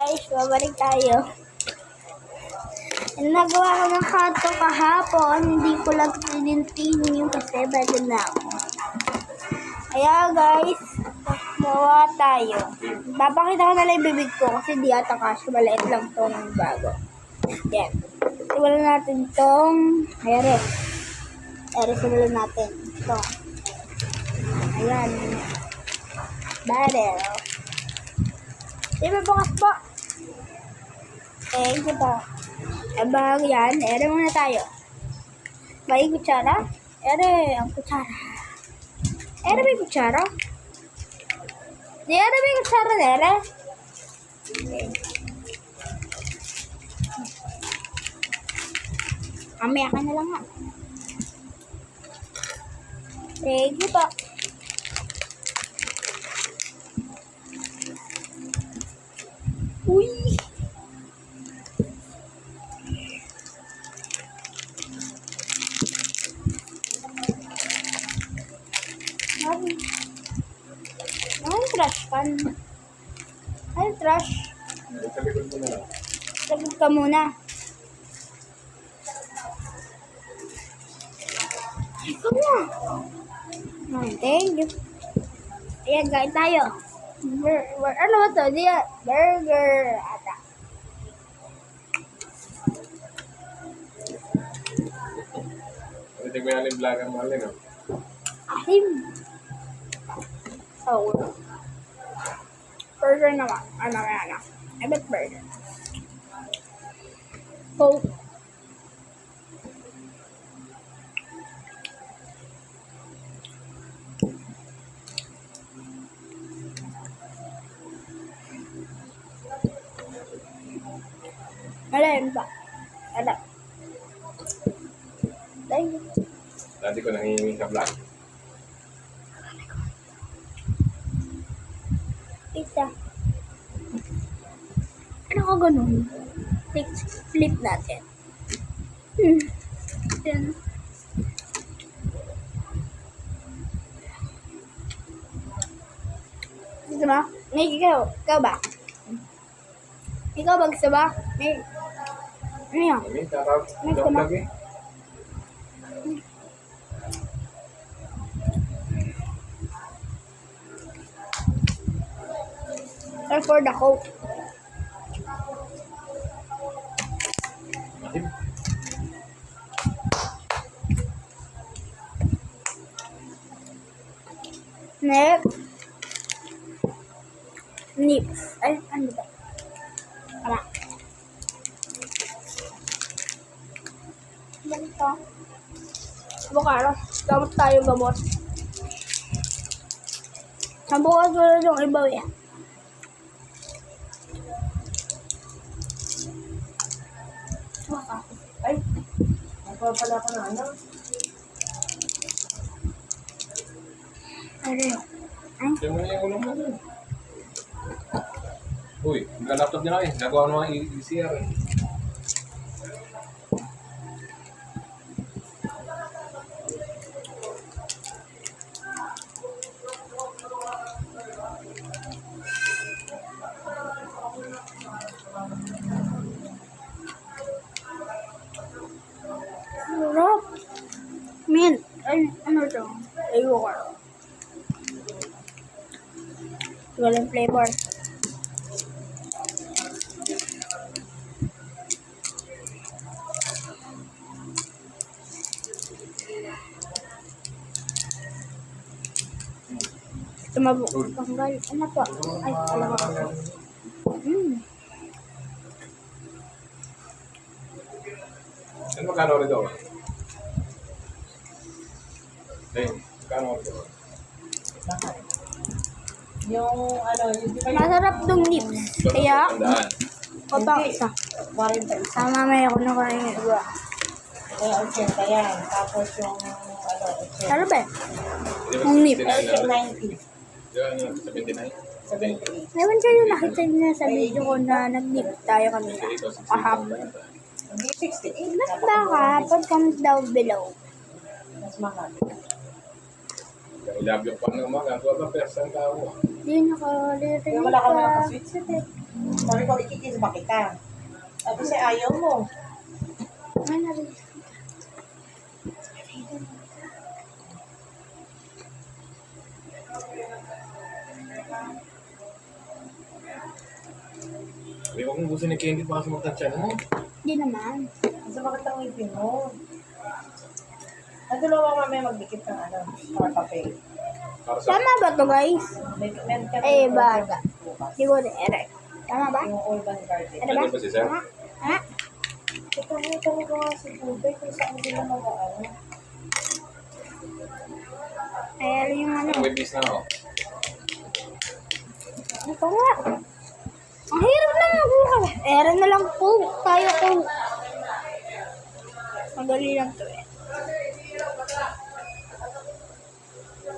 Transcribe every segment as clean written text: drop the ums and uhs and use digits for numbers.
Guys, babalik tayo. Nagawa ko ng kanto kahapon. Hindi ko lang tinintinin kasi bago na ako. Kaya guys, mawa tayo. Papakita ko na lang yung bibig ko kasi di ata kasi maliit lang itong bago. Yan. Simulan natin itong ayan. Ayan, simulan natin. Ito. Ayan. Barrel. Diba bukas po? Eh, ito. Abang yan. Ere muna tayo. May kutsara? Ere, ang kutsara. Ere, may kutsara? Di, ere, may kutsara, ere? Okay. Mamaya ka na lang ha. Thank you po. Uy! Ay, trash pan. Ay, trash. Salikod mo na lang. Sagot ka muna. Ikaw na. Ay, thank you. Ayan, kain tayo. Ano ba ito? Burger. Ata. Hindi ko yan yung vlogger mo alin, no? Ahim. Oh. Burger naman. Ano. I bet burger. Coke. Alin ba? Ano? Thank you. Dati ko nangihingi sa vlog. Pizza. Ano ka ganun? Flip natin. Yan. Gusto mo? May ikaw ba? Ikaw ba gusto ba? May... Ano yan? Hindi, sarap. Next Vlog naman. lagi. Or for the Coke. Mahim. Next. Nips. Ay, ano ba? Tama. Ganito. Bukaro. Gamot tayo gamot. Sa bukas wala yung iba yan. Baka. Ay, nagpapala ko na ano. Ano yun? Ay, Siya mo na yung ulam mo dun. Uy, nag-laptop niya lang eh. Nagawa mo ang ECR eh. sarap. Mint. Ay, ano to? Ayoko. Walang flavor. Tumabok. Tanggal. Ano po? Ay, alam ko. Ano magkano rin daw? Dahil, magkano rin daw? Bakit? Yung ano, yung di ba yung Masarap tong nips. Kaya, Tandaan. o ba isa? 41? Tama may ako na kain yung iba. Kaya 80 yan. Tapos yung ano, 80. Sarap eh. Di ba Ang nip. 69 na? 90. Di ba, 79? 78. Ewan kayo nakita niyo sa video ko na nag-nip tayo kanina. Kahapon. Hindi 68. Mas baka, comment down below. Mas mahal. Ilab yung pang umaga. Ang ba, person tao. Hindi nakalirin Kaya wala ka mga ka. ka-sweets. Sabi ko, ikikiss ba kita? Tapos ayaw mo. Ay, narinig. Hindi ko kung gusto ni Candy pa kasi magtansya mo. Hindi naman. Kasi bakit ang ngipin mo? Natulungan mamaya magdikit ng mga papel. Para sa... Tama ba to guys? Meron ka Eh, ng baga. bukas. Hindi ko na-erect. Tama ba? Yung urban garden. Ano ba? Ano ba si Sir? Tama? Ha? Ito nga talaga nga si Bubay kung saan sila mag-aano. Ayan yung ano. May bis na ako. Ito nga. Ang hirap lang mag-bukas. Era na lang po. Tayo po. Madali lang to eh.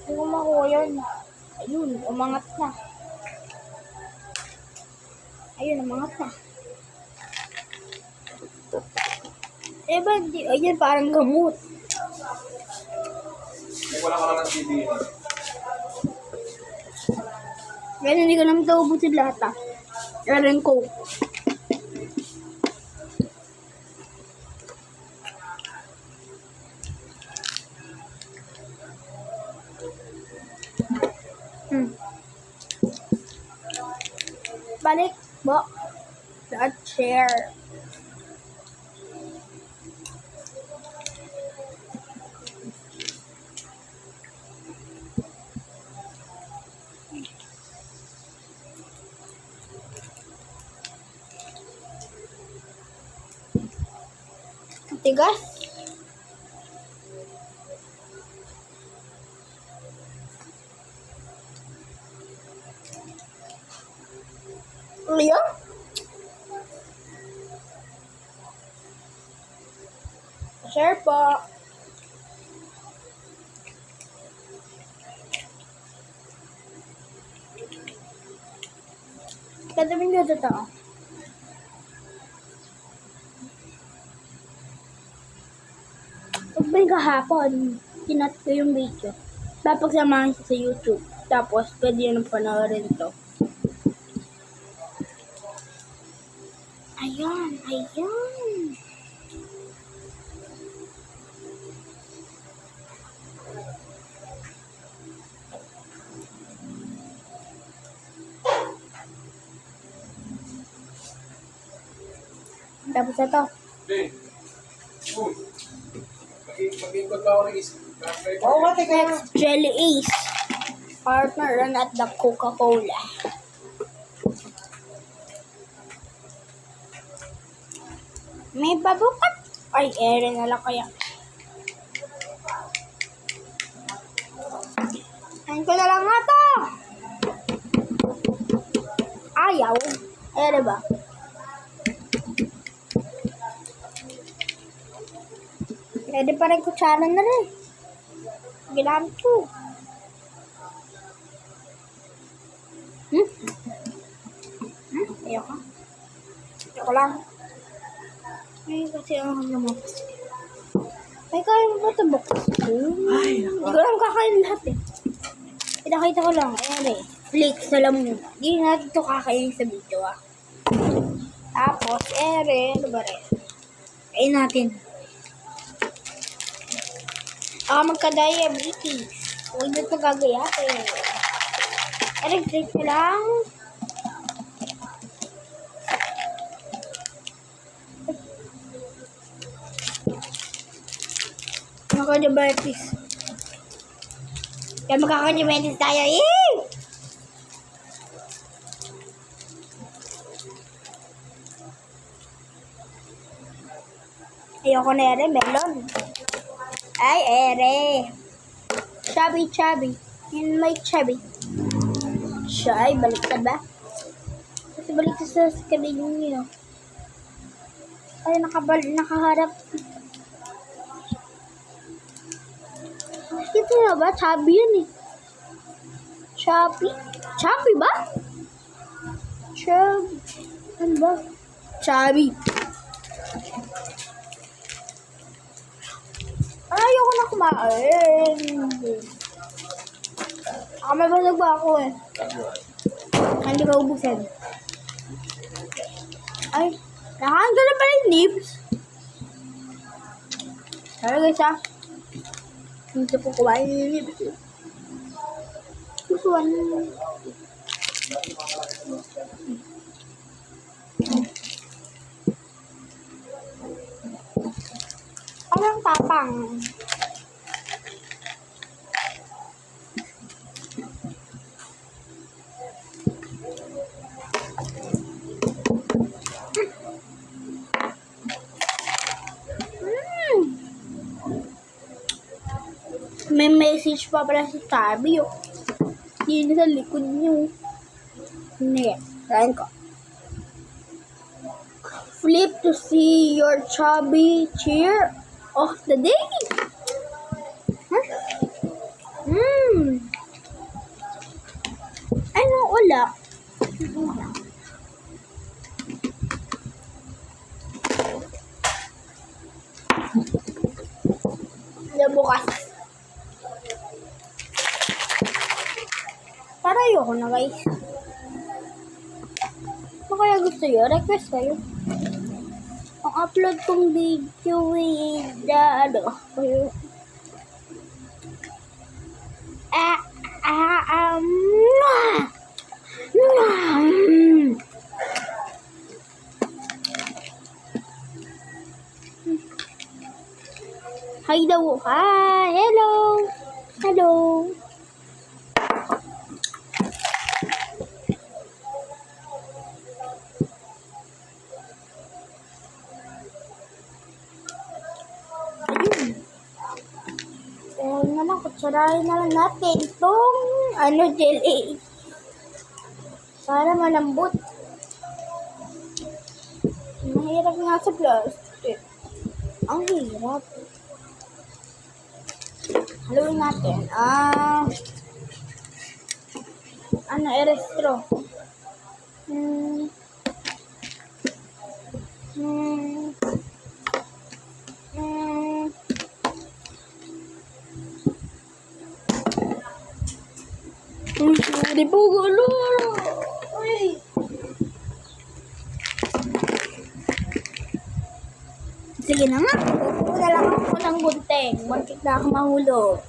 Hindi ko makuha yun. Ayun, umangat na. Ayun, umangat na. Eh ba, di, ayun, parang gamot. May wala ka lang ng CD. Kaya hindi ko naman ito ubusin lahat ah. Era yung Coke. Balik, bo. That chair. Tigas. Leo? Sure po. Kadaming dito to. Pag may kahapon, kinat ko yung video. Papagsamahan siya sa YouTube. Tapos, pwede yun ang panoorin to. Ayan, ayan. Tapos ito. Hey! Uy! Mag-ikot ba ako ng isip? Oo nga, teka nga. Next, Jelly Ace. Partner run at the Coca-Cola. May babukat. Ay, ere na lang kaya. Ayun ko na lang nga to. Ayaw. Ere ba? Pwede pa rin kutsara na rin. Ginamit ko. Ayoko. Ayoko lang. Ay, kasi ang lumapas. Ay, kaya mo ba ito bukas ko? Ay, Hindi ko lang kakain lahat eh. Pinakita ko lang. Ayan eh. Flakes na lang muna. Hindi natin ito kakain sa video ah. Tapos, ano ba rin? Kain natin. Magka-diabetes. Huwag na ito gagayatin. Drink na lang. Magka-diabetes. Kaya magkaka-diabetes tayo. Eh! Ayoko na ere, melon. Ay, ere. Chubby, chubby. In my chubby. Siya ay baliktad ba? Kasi baliktad sa screen niyo. Ay, nakaharap. Ito na ba? Chubby yun eh. Chubby? Chubby ba? Chubby. Ano ba? Chubby. Ayoko na kumain. May basag ba ako eh. Hindi ka ubusin. Ay, nakain ka na pala yung lips. Sorry guys ah. Hindi po kumain yung lips. Kusuan. Parang tapang. May message pa pala si Tabi. Oh. Yun sa likod niyo. Hindi. Kain ko. Flip to see your chubby cheer of the day. Huh? Ano ulam? Na bukas. Para ayoko na guys. Kung kaya gusto nyo, request kayo. Ang upload kong video with kayo. Hi daw. Hi. Hello. Hello. Ayun na lang, kutsarahin na lang natin itong jelly. Para malambot. Mahirap nga sa plastic. Ang hirap. Haluin natin. Erestro. Di po gulo. Uy. Sige na nga. Wala lang ako ng bunteng. Muntik na ako mahulog.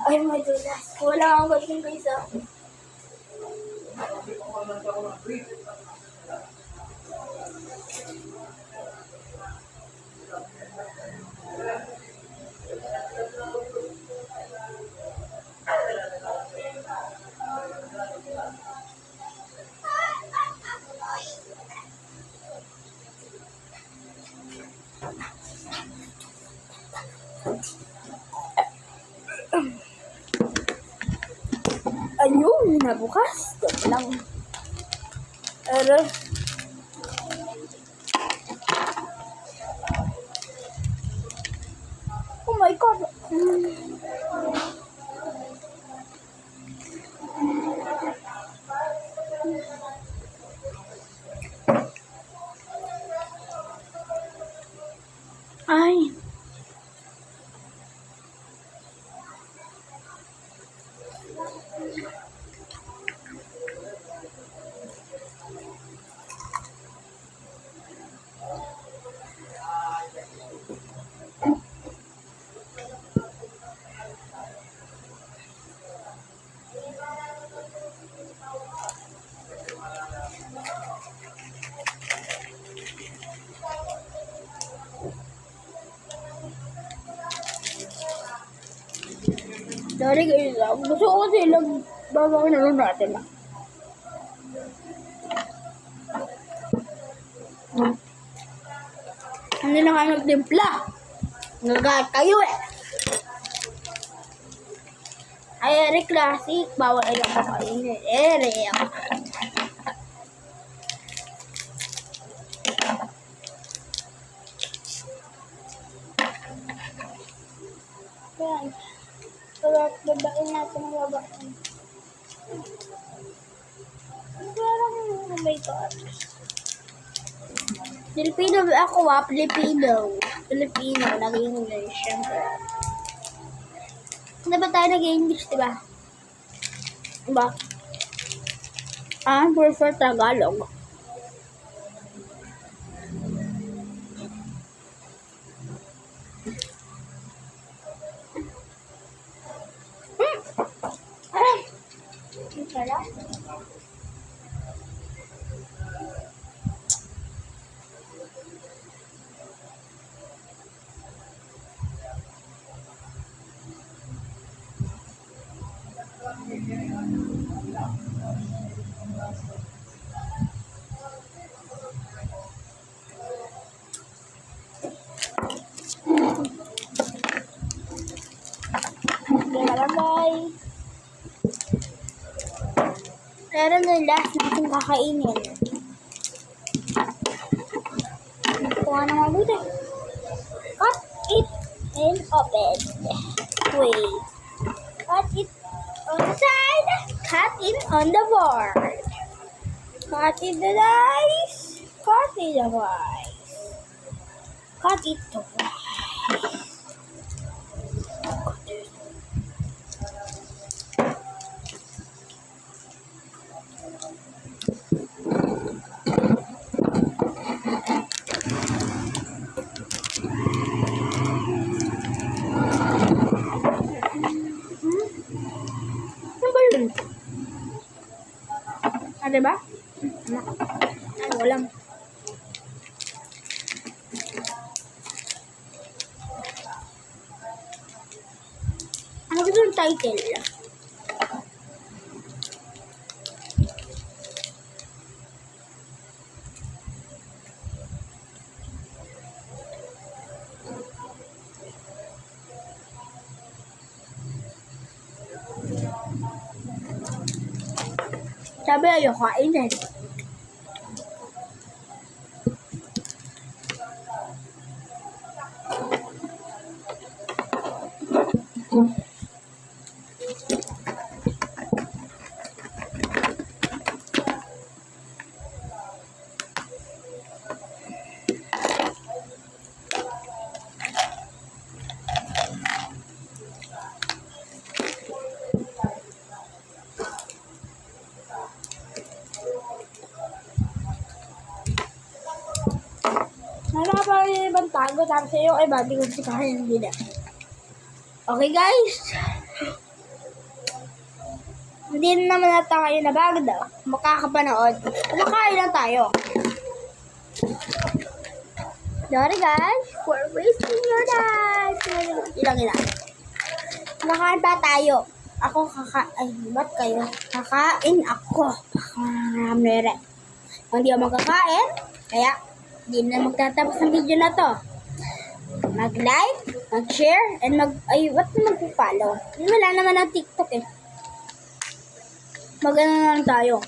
Ay, my goodness. Wala akong gunting guys. Ayun, nabukas. Ito lang. Oh my God. Ay. Sorry guys, gusto ko kasi ilang bagay na lang natin lang. Hindi na kayo nagtimpla. Nagagat kayo eh. Ay, Ere Classic. Bawal ay lang kakainin. Ere. Ayan. Babain natin ang babain. Parang, oh my God. Filipino ako Filipino, nag-English, syempre. Hindi ba tayo nag-English, diba? Diba? Prefer Tagalog. Wala? Okay na lang, guys. Meron na yung last natin kakainin. Kuha na mabuti. Cut it and open. Wait. Cut it on the side. Cut it on the board. Cut it the dice. Cut it the dice. Cut it the dice. Ano ba yun? Ah, diba? Ay, walang. Ano ba yung title? Sabi ayaw kainin. Nakapa yung ibang tago, tapos yung iba, di ko sikahin nila. Okay, guys. Hindi naman nata kayo nabagod, makakapanood. Kumakain lang tayo. Sorry, guys, for wasting your time. Ilang. Kumakain pa tayo. Ako kakain. Ba't kayo? Kakain ako. Pakamere. Kung di ako magkakain, kaya di na magtatapos ng video na to. Mag-like, mag-share, and ba't na mag-follow? Wala naman ang TikTok eh. Mag-ano na lang tayo.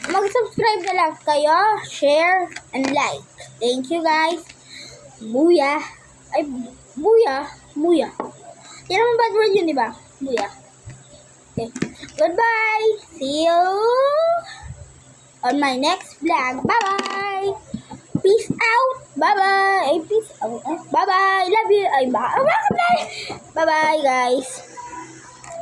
Mag-subscribe na lang kayo, share, and like. Thank you, guys. Buya. Ay, buya. Yan naman bad word yun, diba? Buya. Okay. Goodbye. See you on my next vlog. Bye-bye. Peace out. Bye-bye. Peace out. Bye-bye. Love you. Ay, bye-bye, guys.